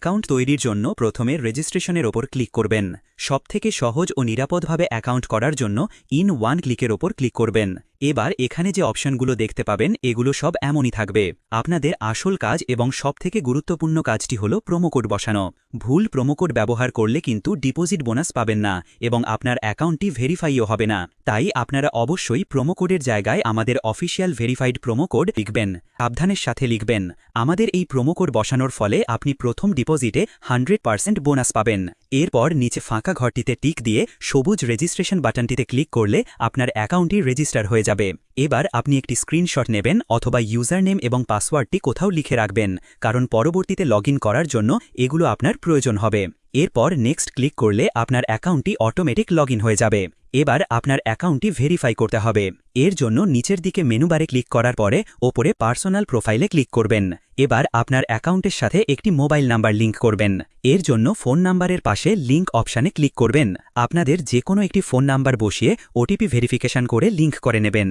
Account তৈরির জন্য প্রথমে রেজিস্ট্রেশনের ওপর ক্লিক করবেন। সবথেকে সহজ ও নিরাপদভাবে অ্যাকাউন্ট করার জন্য ইন ওয়ান ক্লিকের ওপর ক্লিক করবেন। এবার এখানে যে অপশনগুলো দেখতে পাবেন এগুলো সব এমনই থাকবে। আপনাদের আসল কাজ এবং সবথেকে গুরুত্বপূর্ণ কাজটি হল প্রোমোকোড বসানো। ভুল প্রোমোকোড ব্যবহার করলে কিন্তু ডিপোজিট বোনাস পাবেন না এবং আপনার অ্যাকাউন্টটি ভেরিফাইও হবে না। তাই আপনারা অবশ্যই প্রোমোকোডের জায়গায় আমাদের অফিসিয়াল ভেরিফাইড প্রোমোকোড লিখবেন। সাবধানের সাথে লিখবেন। আমাদের এই প্রোমোকোড বসানোর ফলে আপনি প্রথম ডিপোজিটে 100% বোনাস পাবেন। এরপর নিচে ফাঁকা ঘরটিতে টিক দিয়ে সবুজ রেজিস্ট্রেশন বাটনটিতে ক্লিক করলে আপনার অ্যাকাউন্টটি রেজিস্টার হয়ে যাবে। এবার আপনি একটি স্ক্রিনশট নেবেন অথবা ইউজার নেম এবং পাসওয়ার্ডটি কোথাও লিখে রাখবেন, কারণ পরবর্তীতে লগ ইন করার জন্য এগুলো আপনার প্রয়োজন হবে। এরপর নেক্সট ক্লিক করলে আপনার অ্যাকাউন্টটি অটোমেটিক লগ ইন হয়ে যাবে। এবার আপনার অ্যাকাউন্টটি ভেরিফাই করতে হবে। এর জন্য নিচের দিকে মেনু বারে ক্লিক করার পরে ওপরে পার্সোনাল প্রোফাইলে ক্লিক করবেন। এবার আপনার অ্যাকাউন্টের সাথে একটি মোবাইল নাম্বার লিঙ্ক করবেন। এর জন্য ফোন নাম্বারের পাশে লিঙ্ক অপশানে ক্লিক করবেন। আপনাদের যে কোনো একটি ফোন নাম্বার বসিয়ে ওটিপি ভেরিফিকেশন করে লিঙ্ক করে নেবেন।